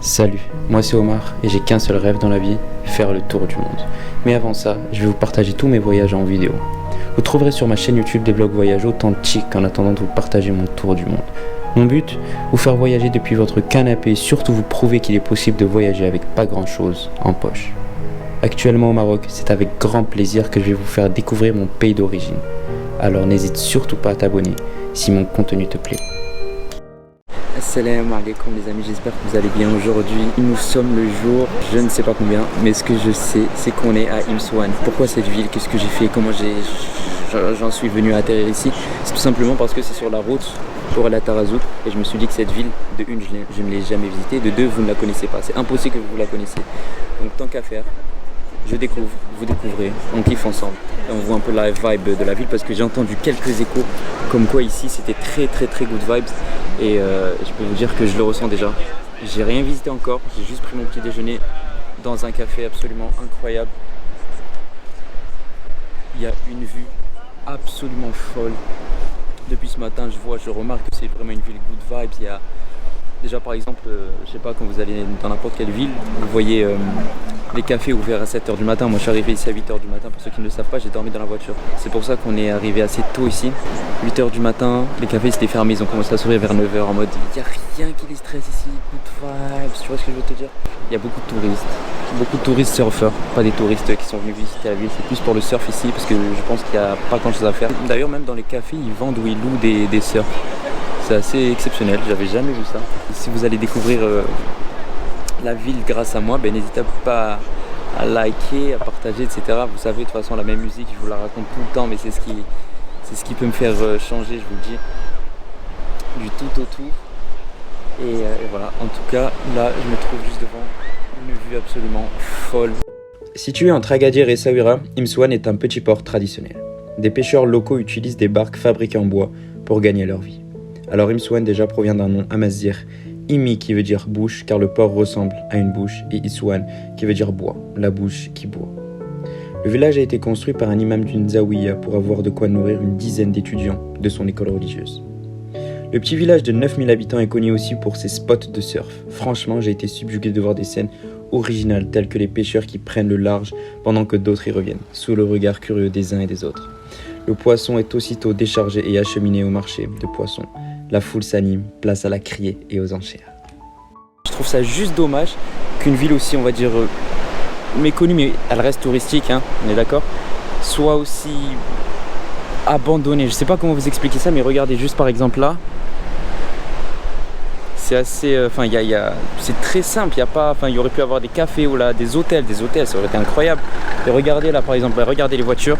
Salut, moi c'est Omar et j'ai qu'un seul rêve dans la vie, faire le tour du monde. Mais avant ça, je vais vous partager tous mes voyages en vidéo. Vous trouverez sur ma chaîne YouTube des vlogs voyage authentiques en attendant de vous partager mon tour du monde. Mon but, vous faire voyager depuis votre canapé et surtout vous prouver qu'il est possible de voyager avec pas grand chose en poche. Actuellement au Maroc, c'est avec grand plaisir que je vais vous faire découvrir mon pays d'origine. Alors n'hésite surtout pas à t'abonner si mon contenu te plaît. Assalamu alaikum les amis, j'espère que vous allez bien. Aujourd'hui nous sommes le jour, je ne sais pas combien, mais ce que je sais c'est qu'on est à Imsouane. Pourquoi cette ville? Qu'est-ce que j'ai fait? Comment j'en suis venu à atterrir ici? C'est tout simplement parce que c'est sur la route pour aller à Tarazout et je me suis dit que cette ville, de une je ne l'ai jamais visitée, de deux vous ne la connaissez pas, c'est impossible que vous la connaissiez. Donc tant qu'à faire, je découvre, vous découvrez, on kiffe ensemble. Et on voit un peu la vibe de la ville parce que j'ai entendu quelques échos comme quoi ici c'était très good vibes et je peux vous dire que je le ressens déjà. J'ai rien visité encore, j'ai juste pris mon petit déjeuner dans un café absolument incroyable. Il y a une vue absolument folle. Depuis ce matin je remarque que c'est vraiment une ville good vibes. Il y a déjà par exemple, je sais pas, quand vous allez dans n'importe quelle ville, vous voyez les cafés ouverts à 7h du matin. Moi je suis arrivé ici à 8h du matin, pour ceux qui ne le savent pas, j'ai dormi dans la voiture. C'est pour ça qu'on est arrivé assez tôt ici. 8h du matin, les cafés étaient fermés, ils ont commencé à s'ouvrir vers 9h en mode il n'y a rien qui les stresse ici, good vibes, tu vois ce que je veux te dire. Il y a beaucoup de touristes surfeurs, pas des touristes qui sont venus visiter la ville, c'est plus pour le surf ici parce que je pense qu'il n'y a pas grand chose à faire. D'ailleurs même dans les cafés ils vendent ou ils louent des surfs. C'est assez exceptionnel, j'avais jamais vu ça. Si vous allez découvrir la ville grâce à moi, ben, n'hésitez pas à liker, à partager, etc. Vous savez, de toute façon, la même musique, je vous la raconte tout le temps, mais c'est ce qui peut me faire changer, je vous le dis, du tout au tout. Et voilà, en tout cas, là, je me trouve juste devant une vue absolument folle. Situé entre Agadir et Essaouira, Imsouane est un petit port traditionnel. Des pêcheurs locaux utilisent des barques fabriquées en bois pour gagner leur vie. Alors Imsouane déjà provient d'un nom amazigh, Imi qui veut dire bouche car le port ressemble à une bouche et Isouane qui veut dire bois, la bouche qui boit. Le village a été construit par un imam d'une zaouïa pour avoir de quoi nourrir une dizaine d'étudiants de son école religieuse. Le petit village de 9000 habitants est connu aussi pour ses spots de surf. Franchement, j'ai été subjugué de voir des scènes originales telles que les pêcheurs qui prennent le large pendant que d'autres y reviennent, sous le regard curieux des uns et des autres. Le poisson est aussitôt déchargé et acheminé au marché de poissons. La foule s'anime, place à la criée et aux enchères. Je trouve ça juste dommage qu'une ville aussi, on va dire, méconnue, mais elle reste touristique, hein, on est d'accord, soit aussi abandonnée. Je sais pas comment vous expliquer ça, mais regardez juste par exemple là. C'est assez, c'est très simple. Il y aurait pu avoir des cafés ou là, des hôtels, ça aurait été incroyable. Et regardez là par exemple, regardez les voitures.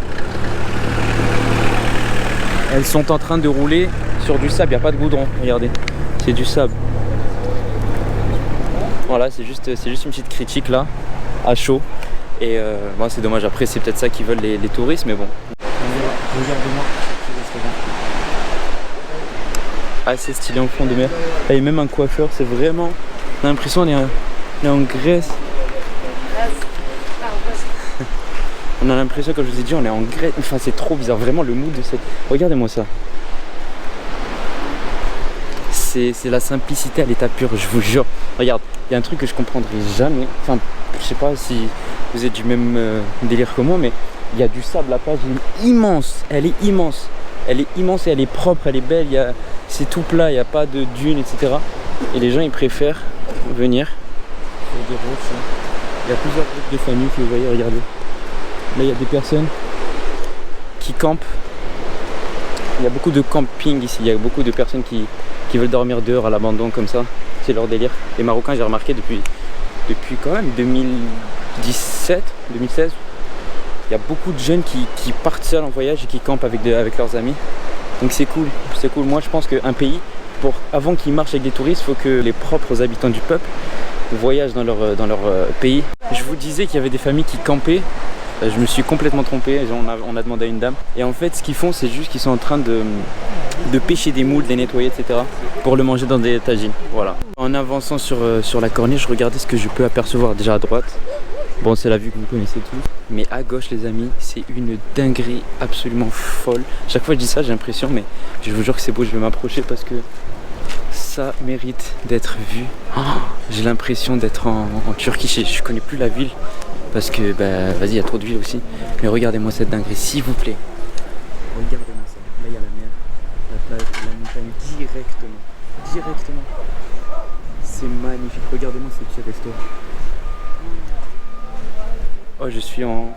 Elles sont en train de rouler sur du sable, il n'y a pas de goudron, regardez, c'est du sable. Voilà, c'est juste une petite critique là, à chaud. Et bon, c'est dommage, après c'est peut-être ça qu'ils veulent les touristes, mais bon. Regardez-moi, assez stylé en fond de mer. Il y a même un coiffeur, c'est vraiment, on a l'impression qu'on est en Grèce. On a l'impression, comme je vous ai dit, on est en Grèce. Enfin, c'est trop bizarre, vraiment le mood de cette... Regardez-moi ça. C'est la simplicité à l'état pur, je vous jure. Regarde, il y a un truc que je comprendrai jamais. Enfin, je sais pas si vous êtes du même délire que moi, mais il y a du sable, la plage est immense. Elle est immense. Elle est immense et elle est propre, elle est belle. C'est tout plat, il n'y a pas de dunes, etc. Et les gens, ils préfèrent venir sur des roches. Il y a plusieurs groupes de familles que vous voyez, regardez. Là, il y a des personnes qui campent. Il y a beaucoup de camping ici. Il y a beaucoup de personnes qui veulent dormir dehors à l'abandon comme ça. C'est leur délire. Les Marocains, j'ai remarqué depuis quand même 2017, 2016. Il y a beaucoup de jeunes qui partent seuls en voyage et qui campent avec leurs amis. Donc c'est cool. C'est cool. Moi, je pense qu'un pays, avant qu'il marche avec des touristes, il faut que les propres habitants du peuple voyagent dans leur pays. Je vous disais qu'il y avait des familles qui campaient. Je me suis complètement trompé, on a demandé à une dame. Et en fait, ce qu'ils font, c'est juste qu'ils sont en train de pêcher des moules, de les nettoyer, etc. pour le manger dans des tagines. Voilà. En avançant sur la corniche, regardez ce que je peux apercevoir déjà à droite. Bon, c'est la vue que vous connaissez tous. Mais à gauche, les amis, c'est une dinguerie absolument folle. Chaque fois que je dis ça, j'ai l'impression, mais je vous jure que c'est beau, je vais m'approcher parce que ça mérite d'être vu. Oh, j'ai l'impression d'être en Turquie. Je connais plus la ville parce que, bah, vas-y, il y a trop de villes aussi. Mais regardez-moi cette dinguerie, s'il vous plaît. Regardez-moi ça. Là, il y a la mer, la plage, la montagne directement. C'est magnifique. Regardez-moi ces petits restos. Oh, je suis en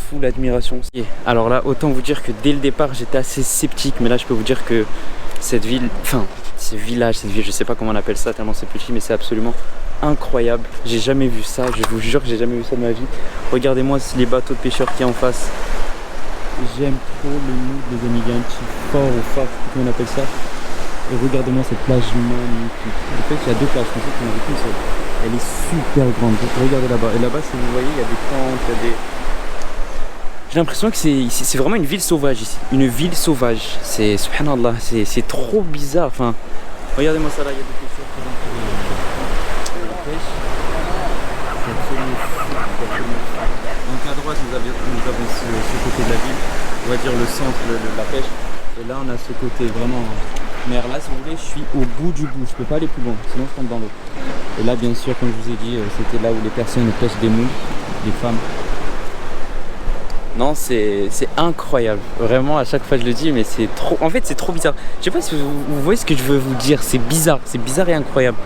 full admiration. Alors là, autant vous dire que dès le départ, j'étais assez sceptique. Mais là, je peux vous dire que cette ville, enfin, ce village, cette ville, je sais pas comment on appelle ça tellement c'est petit, mais c'est absolument incroyable. J'ai jamais vu ça, je vous jure que j'ai jamais vu ça de ma vie. Regardez-moi les bateaux de pêcheurs qui sont en face. J'aime trop le mood, les amis. Il y a un petit fort ou phare, comment on appelle ça. Et regardez-moi cette plage magnifique. En fait, il y a deux plages, je pensais qu'il y en avait qu'une seule. Elle est super grande. Regardez là-bas. Et là-bas, si vous voyez, il y a des tentes, il y a des... J'ai l'impression que c'est vraiment une ville sauvage ici. Une ville sauvage. C'est, subhanallah, c'est trop bizarre. Enfin, regardez-moi ça là, il y a des pêcheurs qui rentrent pour la pêche. C'est absolument fou. Donc à droite, nous avons ce côté de la ville, on va dire le centre de la pêche. Et là, on a ce côté vraiment mer. Là, si vous voulez, je suis au bout du bout. Je peux pas aller plus loin, sinon je tombe dans l'eau. Et là, bien sûr, comme je vous ai dit, c'était là où les personnes pêchent des moules, des femmes. Non, c'est incroyable. Vraiment, à chaque fois je le dis, mais c'est trop. En fait, c'est trop bizarre. Je sais pas si vous voyez ce que je veux vous dire. C'est bizarre et incroyable.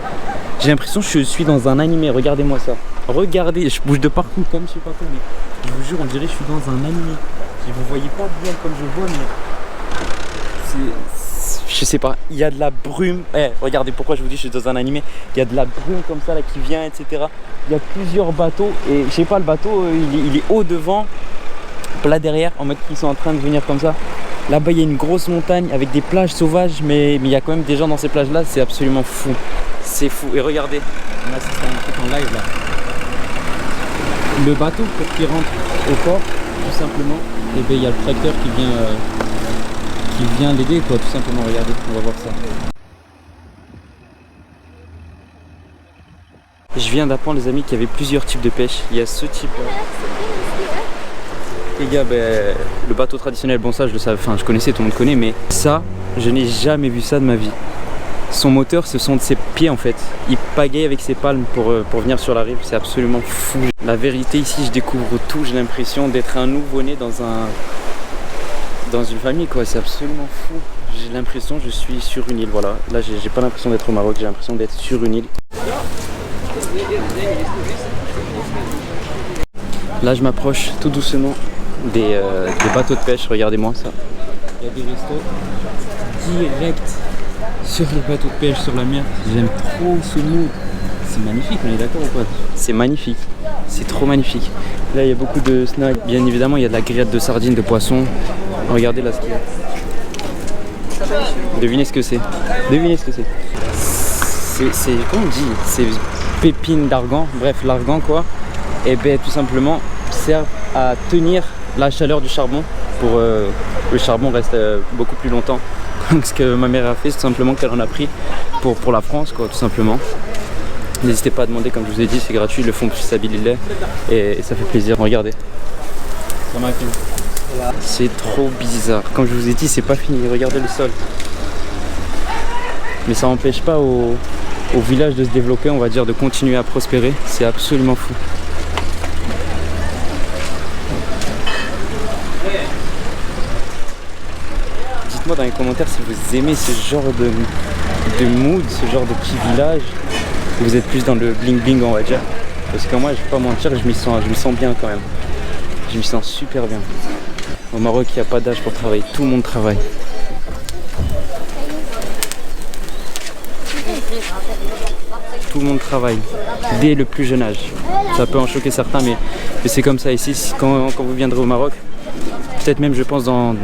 J'ai l'impression que je suis dans un animé. Regardez-moi ça. Regardez, je bouge de partout comme je sais pas quoi, mais je vous jure, on dirait que je suis dans un animé. Vous voyez pas bien comme je vois, mais je sais pas. Il y a de la brume. Regardez pourquoi je vous dis que je suis dans un animé. Il y a de la brume comme ça là qui vient, etc. Il y a plusieurs bateaux et je sais pas, le bateau il est haut devant. Là derrière, en mode qu'ils sont en train de venir comme ça. Là-bas, il y a une grosse montagne avec des plages sauvages, mais il y a quand même des gens dans ces plages-là. C'est absolument fou. C'est fou. Et regardez, on assiste à un truc en live là. Le bateau, pour qu'il rentre au port, tout simplement, et bien, il y a le tracteur qui vient l'aider, quoi, tout simplement. Regardez, on va voir ça. Je viens d'apprendre, les amis, qu'il y avait plusieurs types de pêche. Il y a ce type-là. Les gars, le bateau traditionnel, bon ça je le savais, enfin je connaissais, tout le monde connaît, mais ça, je n'ai jamais vu ça de ma vie. Son moteur, ce sont de ses pieds en fait. Il pagaie avec ses palmes pour venir sur la rive, c'est absolument fou. La vérité ici, je découvre tout, j'ai l'impression d'être un nouveau-né dans une famille quoi, c'est absolument fou. J'ai l'impression que je suis sur une île, voilà. Là j'ai pas l'impression d'être au Maroc, j'ai l'impression d'être sur une île. Là je m'approche tout doucement des bateaux de pêche, regardez-moi ça. Il y a des restos direct sur les bateaux de pêche, sur la mer. J'aime trop ce mood. C'est magnifique, on est d'accord ou pas? C'est magnifique, c'est trop magnifique. Là il y a beaucoup de snacks, bien évidemment il y a de la grillade de sardines, de poissons. Regardez là ce qu'il y a. Devinez ce que c'est. Devinez ce que c'est. C'est comment on dit? C'est pépines d'argan, bref l'argan quoi. Et bien tout simplement servent à tenir la chaleur du charbon pour le charbon reste beaucoup plus longtemps. Donc ce que ma mère a fait, c'est tout simplement qu'elle en a pris pour la France quoi, tout simplement. N'hésitez pas à demander, comme je vous ai dit, c'est gratuit, ils le font plus stabiliser et ça fait plaisir. Regardez, c'est trop bizarre. Comme je vous ai dit, c'est pas fini, regardez le sol. Mais ça n'empêche pas au village de se développer, on va dire, de continuer à prospérer. C'est absolument fou. Dites-moi dans les commentaires si vous aimez ce genre de mood, ce genre de petit village. Vous êtes plus dans le bling bling on va dire. Parce que moi je vais pas mentir, je m'y sens bien quand même. Je m'y sens super bien. Au Maroc il n'y a pas d'âge pour travailler, tout le monde travaille. Tout le monde travaille dès le plus jeune âge. Ça peut en choquer certains mais c'est comme ça ici. Quand vous viendrez au Maroc, peut-être même je pense dans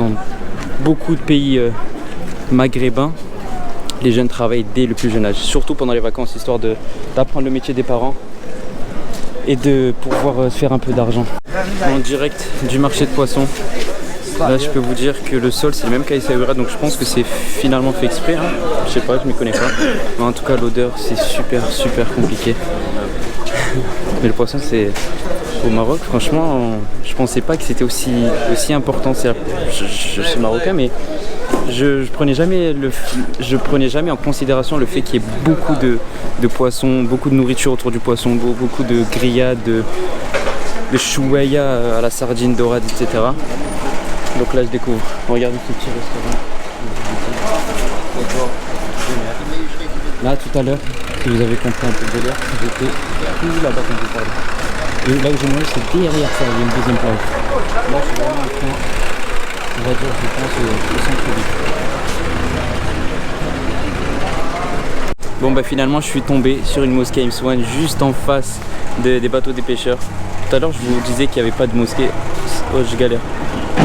beaucoup de pays maghrébins, les jeunes travaillent dès le plus jeune âge, surtout pendant les vacances, histoire d'apprendre le métier des parents et de pouvoir se faire un peu d'argent. En direct du marché de poissons, là je peux vous dire que le sol c'est le même qu'à Essaouira, donc je pense que c'est finalement fait exprès, hein. Je sais pas, je m'y connais pas, mais en tout cas l'odeur c'est super compliqué. Mais le poisson c'est au Maroc, franchement je pensais pas que c'était aussi important. Je suis marocain mais je prenais jamais en considération le fait qu'il y ait beaucoup de poissons, beaucoup de nourriture autour du poisson, beaucoup de grillades, de chouaya à la sardine dorade, etc. Donc là je découvre. Regardez ce petit restaurant. Là tout à l'heure, si vous avez compris un peu le délire, j'étais tout là-bas quand je parlais. Et là où j'ai mangé, c'est derrière ça, il y a une deuxième plage. Là je suis vraiment au point, on va dire, je pense au centre-ville. Bon bah finalement je suis tombé sur une mosquée Imswan juste en face des bateaux des pêcheurs. Tout à l'heure je vous disais qu'il n'y avait pas de mosquée. Oh je galère.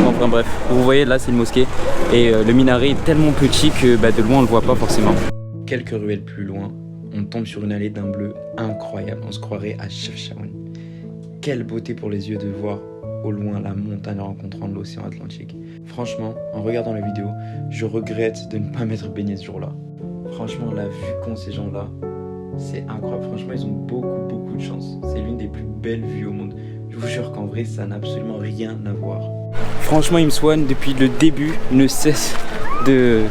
Enfin bref, vous voyez là c'est une mosquée et le minaret est tellement petit que de loin on le voit pas forcément. Quelques ruelles plus loin, on tombe sur une allée d'un bleu incroyable, on se croirait à Chefchaouen. Quelle beauté pour les yeux de voir au loin la montagne rencontrant l'océan Atlantique. Franchement, en regardant la vidéo, je regrette de ne pas m'être baigné ce jour-là. Franchement, la vue qu'ont ces gens-là, c'est incroyable. Franchement, ils ont beaucoup de chance. C'est l'une des plus belles vues au monde. Je vous jure qu'en vrai, ça n'a absolument rien à voir. Franchement, Imswan, depuis le début, ne cesse de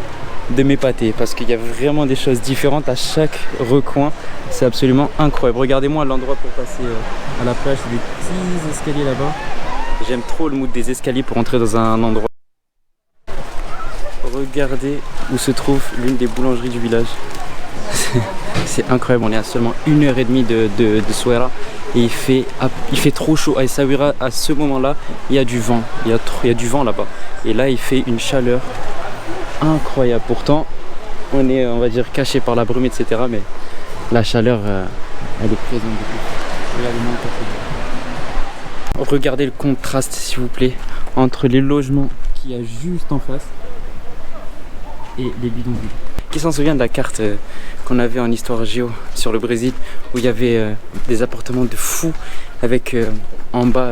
m'épater parce qu'il y a vraiment des choses différentes à chaque recoin. C'est absolument incroyable. Regardez-moi l'endroit pour passer à la plage. C'est des petits escaliers là-bas. J'aime trop le mood des escaliers pour entrer dans un endroit. Regardez où se trouve l'une des boulangeries du village. C'est incroyable, on est à seulement 1h30 de Souaira et il fait trop chaud. À Essaouira, à ce moment-là, il y a du vent. Il y a du vent là-bas. Et là, il fait une chaleur incroyable. Pourtant, on est, on va dire, caché par la brume, etc. Mais la chaleur, elle est présente. Regardez le contraste, s'il vous plaît, entre les logements qu'il y a juste en face et les bidonvilles. Qui s'en souvient de la carte qu'on avait en histoire géo sur le Brésil où il y avait des appartements de fous avec en bas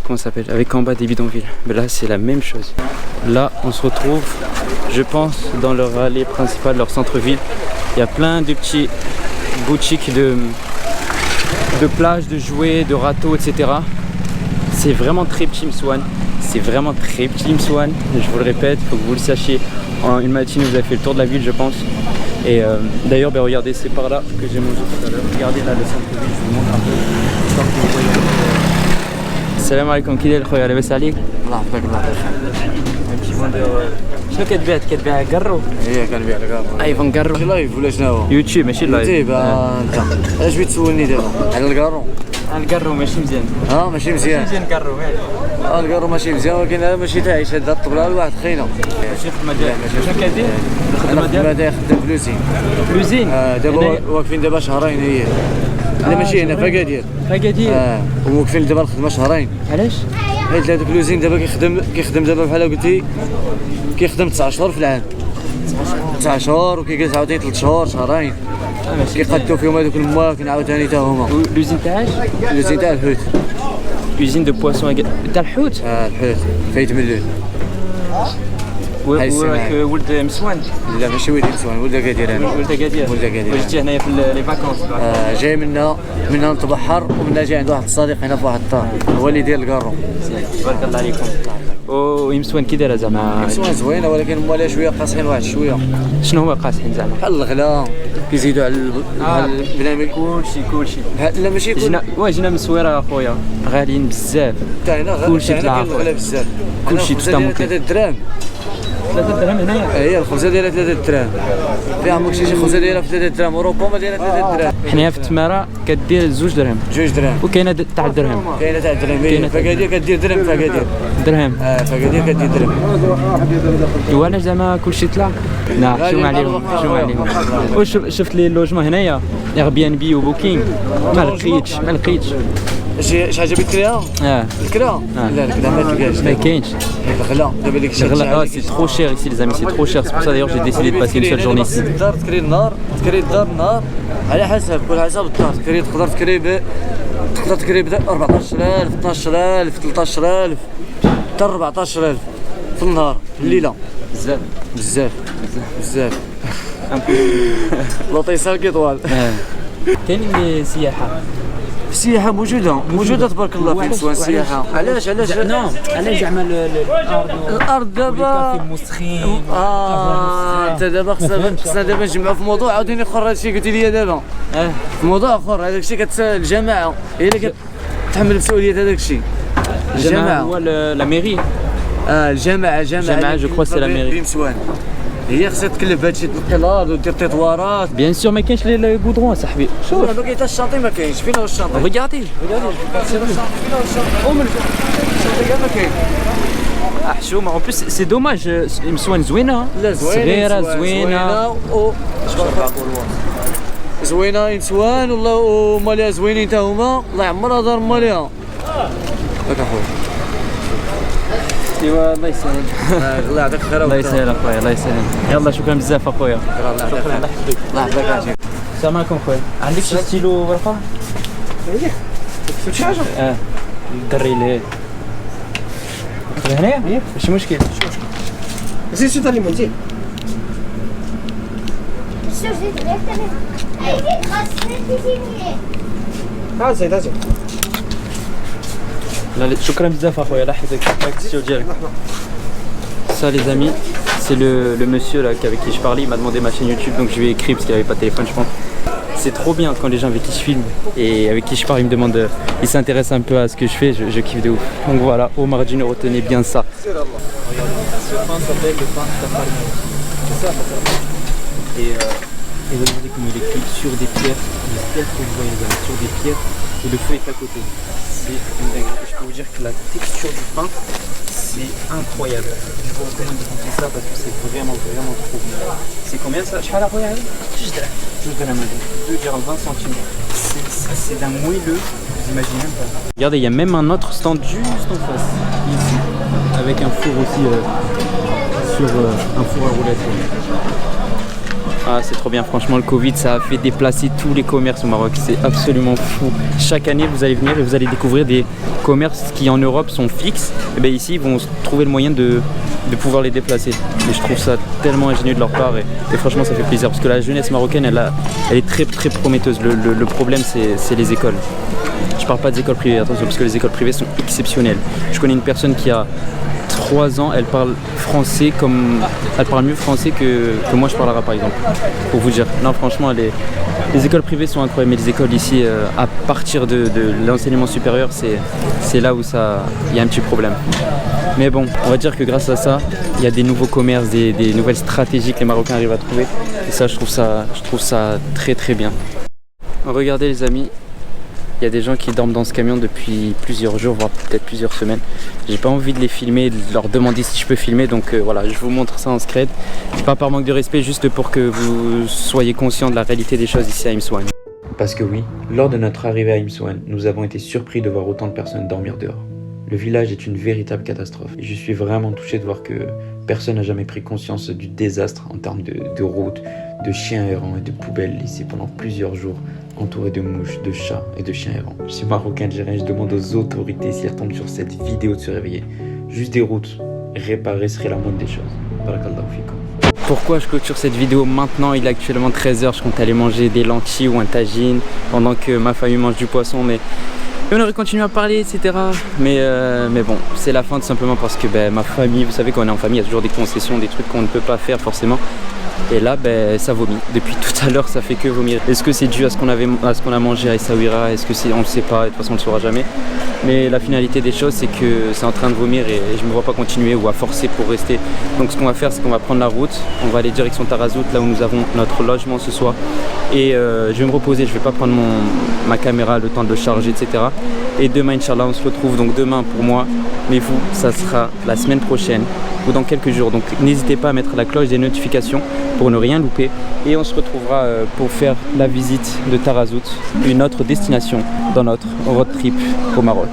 comment ça s'appelle, avec en bas des bidonvilles. Mais là c'est la même chose. Là on se retrouve, je pense, dans leur allée principale, leur centre-ville. Il y a plein de petits boutiques de plages, de jouets, de râteaux, etc. C'est vraiment très petit Imswan. C'est vraiment très petit Imswan. Je vous le répète, il faut que vous le sachiez. En une matinée, vous avez fait le tour de la ville, je pense. Et d'ailleurs, regardez, c'est par là que j'ai mangé tout à l'heure. Regardez là le centre-ville, je vous montre un peu. Salam alaikum, كي داير خويا لاباس عليك؟ الله يحفظك الله يخليك. Un petit vendeur. شنو كتبيع؟ كتبيع كارو؟ ايه كنبيع الكارو. ايفون كارو. لايف ولا شنو هو؟ يوتيوب ماشي لايف. يوتيوب انت. علاش بغيت تسولني دابا؟ على الكارو. الكارو ماشي مزيان. ماشي مزيان. ماشي مزيان كارو. الكارو ماشي مزيان ولكن هذا ماشي تاعيش هذا الطبله لواحد خينا. ماشي في المجال. شنو كدير؟ انا في المدينه خدام فلوسين. فلوسين؟ دابا واقفين دابا شهرين هي. لا ماشي هنا فاكادير. فاكادير؟ وواقفين دابا الخدمه شهرين. علاش؟ حيت هذاك لوزين دابا كيخدم دابا بحال قلتي كيخدم 9 شهور في العام. 9 شهور وكيجلس عاوتاني 3 شهور شهرين. كيقادو فيهم هذوك المواكن عاوتاني حتى هما. لوزين تاعش؟ لوزين تاع الحوت. usine de poisson تاع الحوت؟ الحوت فايت من الليل. وراك ولد مسوان؟ لا ماشي ولد مسوان، ولد اكادير انا. ولد اكادير؟ ولد اكادير. وجيتي هنايا في لي فاكونس؟ جاي منا نتبحر ومنا جاي عند واحد الصديق هنا في واحد الدار هو اللي يدير الكارو. تبارك الله عليكم. ويمسوان كي دايره زعما؟ يمسوان زوينه ولكن هما لا شويه قاصحين واحد شويه. شنو هو قاصحين زعما؟ بحال الغلا كيزيدوا على البنان. كلشي لا ماشي جينا من الصويره اخويا غاليين بزاف. حتى هنا كلشي طلع غلا بزاف. كلشي تستمر 3 دراهم. 3 دراهم هنايا؟ هي الخبزه دايره 3 دراهم. فيها عمرك شي خبزه دايره في 3 دراهم وربما دايره 3 دراهم. حنايا في التماره كدير 2 درهم. 2 دراهم. وكاينه تاع الدرهم. كاينه تاع الدرهم. فكادير كدير درهم فكادير. درهم. فكادير كدير درهم. وعلاش زعما كلشي طلع؟ لا شنو عليهم شنو عليهم. شفت لي اللوجمون هنايا اير بي ان بي وبوكينغ ما لقيتش. اش عجبتك ليها؟ الكرا؟ لا الكرا ما تلقاش. ما كاينش. الغلا دابا ديك الشيء. c'est trop cher ici les amis, c'est trop cher. C'est pour ça d'ailleurs j'ai décidé de passer une seule journée ici. الدار تكري النهار، تكري الدار النهار على حسب كل حسب الدار. تقدر تكري ب 14000 12000 13000 حتى 14000 في النهار في الليله. بزاف لطيسه كي طوال. كاين اللي سياحه السياحه موجوده تبارك الله في نسوان السياحه. علاش نعم علاش زعما الارض دابا المسخين انت دابا خصنا دابا نجمعوا في موضوع عاوتاني اخر. هادشي قلتي لي دابا في موضوع اخر. هذاك الشيء الجماعه هي اللي كتحمل مسؤوليه هذاك الشيء. الجماعه هو لا ميري. الجماعه جو كخوا سي لا ميري نسوان هي خصها تكلف هادشي، تنقي الارض ودير تطوارات. بيان سور ما كاينش لي غودرون صاحبي. شوف ما كاين حتى الشاطئ ما كاينش. فين هو الشاطئ؟ ريغاردي فين هو الشاطئ؟ الشاطئ ما كاين. حشومه اون بليس سي دوماج. نسوان زوينه لا صغيره زوينه زوينه نسوان والله ومالها زوينين حتى هما. الله يعمرها دار مالها. هاك اخويا ايوا الله يسهل. الله يعطيك الخير. الله يسهل اخويا الله يسهل. يلا شكرا بزاف اخويا. الله يحفظك. السلام عليكم خويا. عندك شي ستيلو ورقه؟ شفت شي حاجه؟ الدري ليه هنايا؟ ماشي مشكل. زيد شي تعليم زيد. زيد لا شكرا بزاف اخويا الله يحفظك. الكسيو ديالك. Ça les amis, c'est le monsieur là avec qui je parlais, il m'a demandé ma chaîne YouTube donc je lui ai écrit parce qu'il avait pas de téléphone je pense. C'est trop bien quand les gens avec qui je filme et avec qui je parle ils me demandent, ils s'intéressent un peu à ce que je fais, je kiffe de ouf. Donc voilà, Omar Djino, retenez bien ça. Ce pain s'appelle le pain tafarni. C'est ça tafarni. Et regardez comme il est écrit sur des pierres, les pierres que vous voyez là, sur des pierres et le feu est à côté. C'est une dinguerie. Je peux vous dire que la texture du pain c'est incroyable. Je vous recommande de goûter ça parce que c'est vraiment trop bon. C'est combien ça? شحال اخويا هذا؟ 2 dirhams. 2 dirhams 20 centimes. C'est d'un moelleux, vous imaginez même pas. Regardez, il y a même un autre stand juste en face, ici, avec un four aussi sur un four à roulettes. Ah c'est trop bien, franchement le Covid ça a fait déplacer tous les commerces au Maroc, c'est absolument fou. Chaque année vous allez venir et vous allez découvrir des commerces qui en Europe sont fixes, et bien ici ils vont trouver le moyen de pouvoir les déplacer. Et je trouve ça tellement ingénieux de leur part et franchement ça fait plaisir parce que la jeunesse marocaine elle est très prometteuse. Le problème c'est les écoles. Je parle pas des écoles privées, attention, parce que les écoles privées sont exceptionnelles. Je connais une personne qui a 3 ans, elle parle français comme... Elle parle mieux français que moi je parle arabe par exemple, pour vous dire. Non franchement les écoles privées sont incroyables, mais les écoles ici, à partir de l'enseignement supérieur, c'est là où il y a un petit problème. Mais bon, on va dire que grâce à ça, il y a des nouveaux commerces, des nouvelles stratégies que les Marocains arrivent à trouver. Et ça, je trouve ça très bien. Regardez les amis, il y a des gens qui dorment dans ce camion depuis plusieurs jours, voire peut-être plusieurs semaines. J'ai pas envie de les filmer, de leur demander si je peux filmer, donc voilà, je vous montre ça en scred. C'est pas par manque de respect, juste pour que vous soyez conscient de la réalité des choses ici à Imsouane. Parce que oui, lors de notre arrivée à Imsouane, nous avons été surpris de voir autant de personnes dormir dehors. Le village est une véritable catastrophe et je suis vraiment touché de voir que personne n'a jamais pris conscience du désastre en termes de routes, de chiens errants et de poubelles laissées pendant plusieurs jours, entourés de mouches, de chats et de chiens errants. Je suis marocain-algérien, je demande aux autorités s'ils tombent sur cette vidéo de se réveiller. Juste des routes réparées serait la moindre des choses. Barakallahu fikum. Pourquoi je clôture cette vidéo maintenant? Il est actuellement 13h, je compte aller manger des lentilles ou un tagine pendant que ma famille mange du poisson, mais on aurait continué à parler, etc. Mais bon, c'est la fin tout simplement parce que ma famille, vous savez quand on est en famille, il y a toujours des concessions, des trucs qu'on ne peut pas faire forcément. Et là, ça vomit. Depuis tout à l'heure, ça fait que vomir. Est-ce que c'est dû à ce qu'on a mangé à Essaouira? Est-ce que c'est, on le sait pas, de toute façon on le saura jamais. Mais la finalité des choses, c'est que c'est en train de vomir et je me vois pas continuer ou à forcer pour rester. Donc ce qu'on va faire, c'est qu'on va prendre la route, on va aller direction Tarazout, là où nous avons notre logement ce soir. Et je vais me reposer, je vais pas prendre ma caméra, le temps de le charger, etc. Et demain, Inch'Allah, on se retrouve. Donc demain pour moi, mais vous, ça sera la semaine prochaine ou dans quelques jours. Donc n'hésitez pas à mettre la cloche des notifications pour ne rien louper. Et on se retrouvera pour faire la visite de Tarazout, une autre destination dans notre road trip au Maroc.